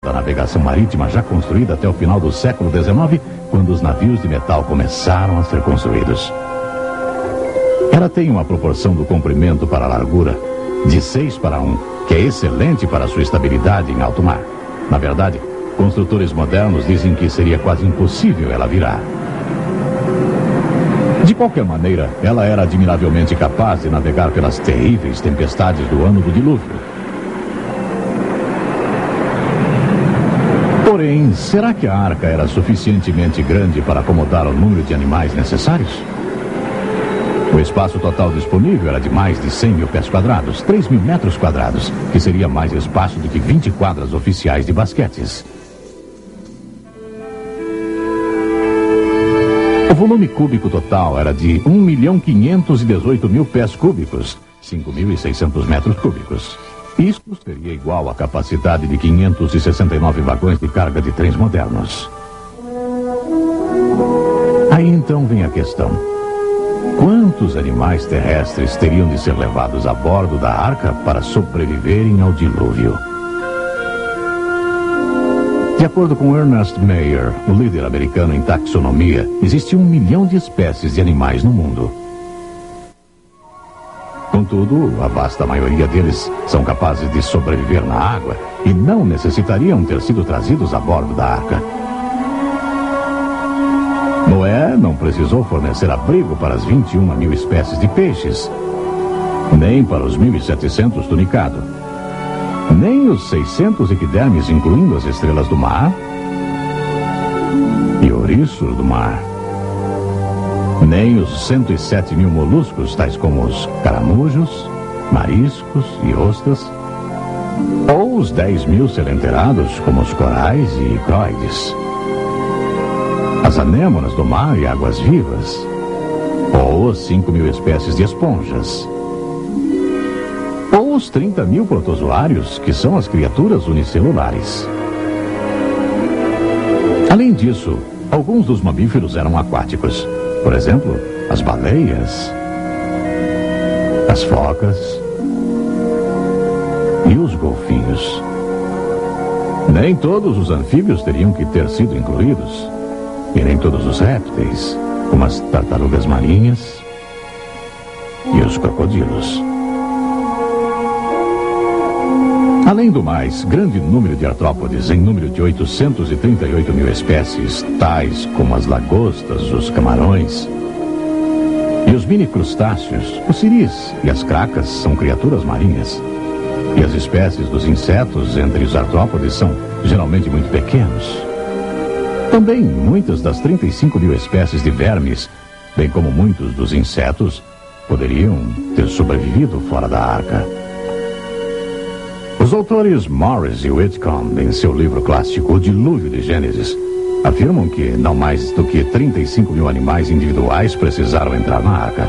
da navegação marítima já construída até o final do século XIX, quando os navios de metal começaram a ser construídos. Ela tem uma proporção do comprimento para a largura de 6:1, que é excelente para sua estabilidade em alto mar. Na verdade, construtores modernos dizem que seria quase impossível ela virar. De qualquer maneira, ela era admiravelmente capaz de navegar pelas terríveis tempestades do ano do dilúvio. Porém, será que a arca era suficientemente grande para acomodar o número de animais necessários? O espaço total disponível era de mais de 100 mil pés quadrados, 3 mil metros quadrados, que seria mais espaço do que 20 quadras oficiais de basquetes. O volume cúbico total era de 1.518.000 pés cúbicos, 5.600 metros cúbicos. Isso seria igual à capacidade de 569 vagões de carga de trens modernos. Aí então vem a questão. Quantos animais terrestres teriam de ser levados a bordo da arca para sobreviverem ao dilúvio? De acordo com Ernest Mayr, o líder americano em taxonomia, existe 1 milhão de espécies de animais no mundo. Contudo, a vasta maioria deles são capazes de sobreviver na água e não necessitariam ter sido trazidos a bordo da arca. Noé não precisou fornecer abrigo para as 21 mil espécies de peixes, nem para os 1.700 tunicado, nem os 600 equidermes, incluindo as estrelas do mar e ouriços do mar, nem os 107 mil moluscos, tais como os caramujos, mariscos e ostras, ou os 10 mil selenterados, como os corais e croides, as anêmonas do mar e águas-vivas, ou as 5 mil espécies de esponjas, ou os 30 mil protozoários, que são as criaturas unicelulares. Além disso, alguns dos mamíferos eram aquáticos. Por exemplo, as baleias, as focas e os golfinhos. Nem todos os anfíbios teriam que ter sido incluídos. E nem todos os répteis, como as tartarugas marinhas e os crocodilos. Além do mais, grande número de artrópodes, em número de 838 mil espécies, tais como as lagostas, os camarões e os mini-crustáceos, os siris e as cracas são criaturas marinhas. E as espécies dos insetos entre os artrópodes são geralmente muito pequenos. Também muitas das 35 mil espécies de vermes, bem como muitos dos insetos, poderiam ter sobrevivido fora da arca. Os autores Morris e Whitcomb, em seu livro clássico O Dilúvio de Gênesis, afirmam que não mais do que 35 mil animais individuais precisaram entrar na arca.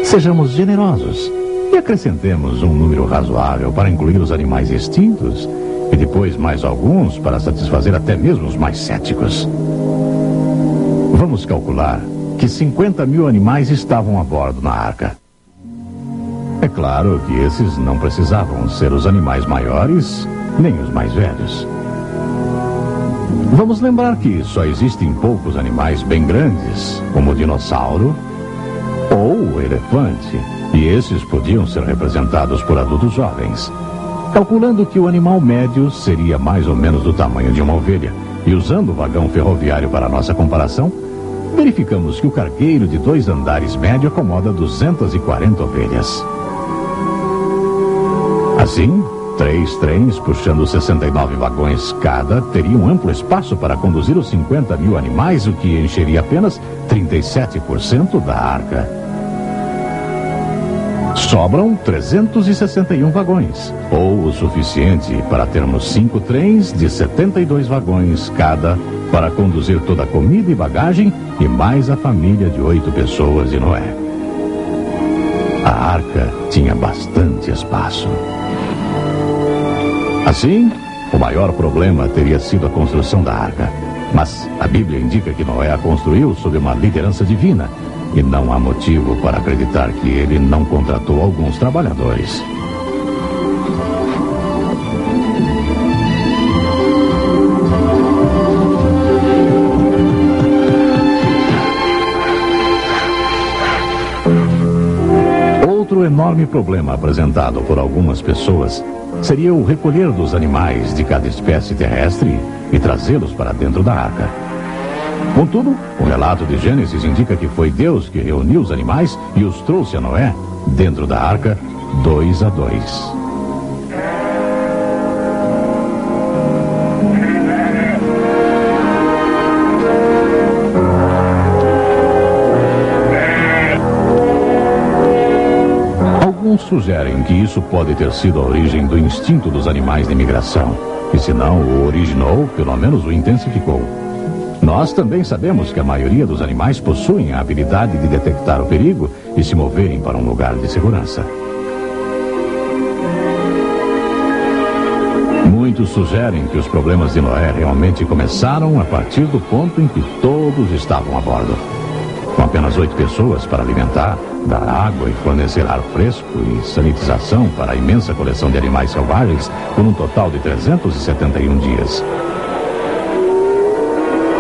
Sejamos generosos e acrescentemos um número razoável para incluir os animais extintos e depois mais alguns para satisfazer até mesmo os mais céticos. Vamos calcular que 50 mil animais estavam a bordo na arca. É claro que esses não precisavam ser os animais maiores, nem os mais velhos. Vamos lembrar que só existem poucos animais bem grandes, como o dinossauro ou o elefante, e esses podiam ser representados por adultos jovens. Calculando que o animal médio seria mais ou menos do tamanho de uma ovelha, e usando o vagão ferroviário para nossa comparação, verificamos que o cargueiro de 2 andares médio acomoda 240 ovelhas. Assim, 3 trens puxando 69 vagões cada teriam amplo espaço para conduzir os 50 mil animais, o que encheria apenas 37% da arca. Sobram 361 vagões, ou o suficiente para termos 5 trens de 72 vagões cada para conduzir toda a comida e bagagem e mais a família de 8 pessoas de Noé. A arca tinha bastante espaço. Assim, o maior problema teria sido a construção da arca. Mas a Bíblia indica que Noé a construiu sob uma liderança divina, e não há motivo para acreditar que ele não contratou alguns trabalhadores. enorme problema apresentado por algumas pessoas seria o recolher dos animais de cada espécie terrestre e trazê-los para dentro da arca. Contudo, o relato de Gênesis indica que foi Deus que reuniu os animais e os trouxe a Noé dentro da arca 2 a 2. Alguns sugerem que isso pode ter sido a origem do instinto dos animais de migração, e se não o originou, pelo menos o intensificou. Nós também sabemos que a maioria dos animais possuem a habilidade de detectar o perigo e se moverem para um lugar de segurança. Muitos sugerem que os problemas de Noé realmente começaram a partir do ponto em que todos estavam a bordo. Com apenas 8 pessoas para alimentar, dar água e fornecer ar fresco e sanitização para a imensa coleção de animais selvagens por um total de 371 dias.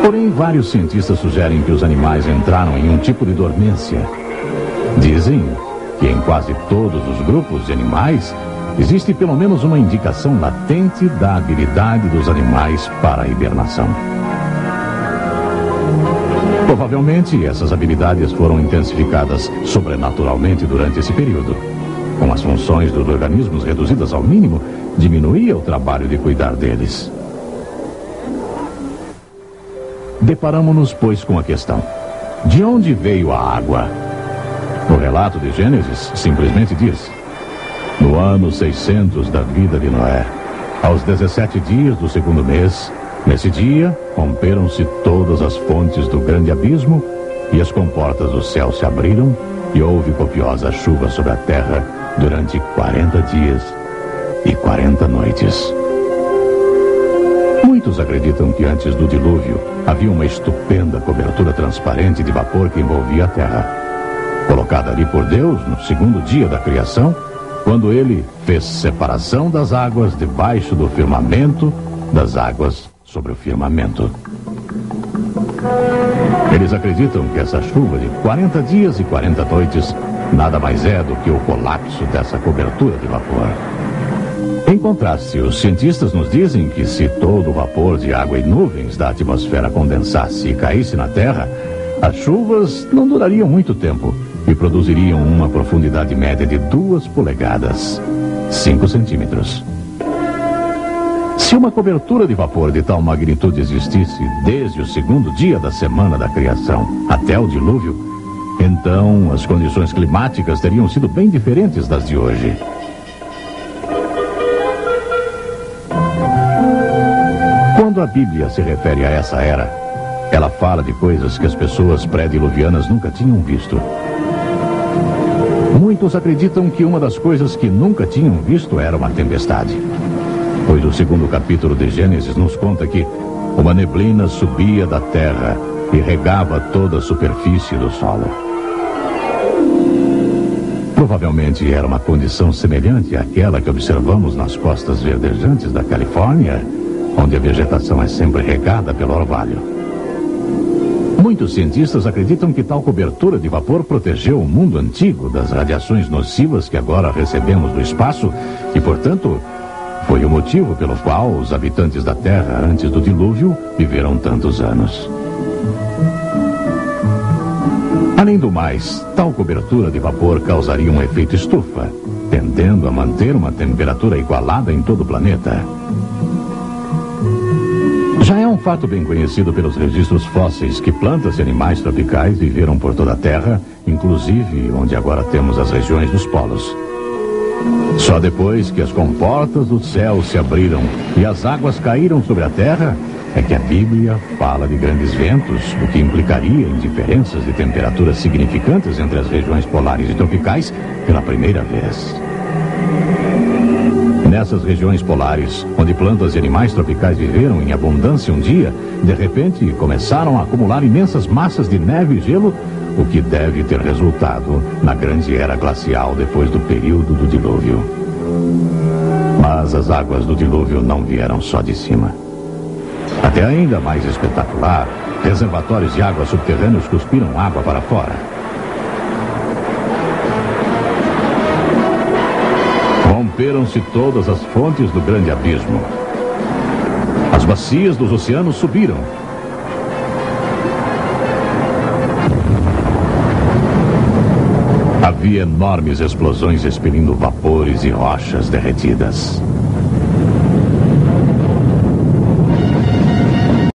Porém, vários cientistas sugerem que os animais entraram em um tipo de dormência. Dizem que em quase todos os grupos de animais existe pelo menos uma indicação latente da habilidade dos animais para a hibernação. Provavelmente, essas habilidades foram intensificadas sobrenaturalmente durante esse período. Com as funções dos organismos reduzidas ao mínimo, diminuía o trabalho de cuidar deles. Deparamo-nos, pois, com a questão: de onde veio a água? O relato de Gênesis simplesmente diz: no ano 600 da vida de Noé, aos 17 dias do 2º mês, nesse dia, romperam-se todas as fontes do grande abismo e as comportas do céu se abriram e houve copiosa chuva sobre a terra durante 40 dias e 40 noites. Muitos acreditam que antes do dilúvio havia uma estupenda cobertura transparente de vapor que envolvia a terra, colocada ali por Deus no 2º dia da criação, quando ele fez separação das águas debaixo do firmamento das águas sobre o firmamento. Eles acreditam que essa chuva de 40 dias e 40 noites nada mais é do que o colapso dessa cobertura de vapor. Em contraste, os cientistas nos dizem que se todo o vapor de água e nuvens da atmosfera condensasse e caísse na Terra, as chuvas não durariam muito tempo e produziriam uma profundidade média de 2 polegadas, 5 centímetros. Se uma cobertura de vapor de tal magnitude existisse desde o 2º dia da semana da criação até o dilúvio, então as condições climáticas teriam sido bem diferentes das de hoje. Quando a Bíblia se refere a essa era, ela fala de coisas que as pessoas pré-diluvianas nunca tinham visto. Muitos acreditam que uma das coisas que nunca tinham visto era uma tempestade, pois o 2º capítulo de Gênesis nos conta que uma neblina subia da terra e regava toda a superfície do solo. Provavelmente era uma condição semelhante àquela que observamos nas costas verdejantes da Califórnia, onde a vegetação é sempre regada pelo orvalho. Muitos cientistas acreditam que tal cobertura de vapor protegeu o mundo antigo das radiações nocivas que agora recebemos do espaço e, portanto, foi o motivo pelo qual os habitantes da Terra antes do dilúvio viveram tantos anos. Além do mais, tal cobertura de vapor causaria um efeito estufa, tendendo a manter uma temperatura igualada em todo o planeta. Já é um fato bem conhecido pelos registros fósseis que plantas e animais tropicais viveram por toda a Terra, inclusive onde agora temos as regiões dos polos. Só depois que as comportas do céu se abriram e as águas caíram sobre a Terra é que a Bíblia fala de grandes ventos, o que implicaria em diferenças de temperaturas significantes entre as regiões polares e tropicais pela primeira vez. Nessas regiões polares, onde plantas e animais tropicais viveram em abundância um dia, de repente começaram a acumular imensas massas de neve e gelo, o que deve ter resultado na grande era glacial depois do período do dilúvio. Mas as águas do dilúvio não vieram só de cima. Até ainda mais espetacular, reservatórios de água subterrâneos cuspiram água para fora. Dissolveram-se todas as fontes do grande abismo. As bacias dos oceanos subiram. Havia enormes explosões expelindo vapores e rochas derretidas.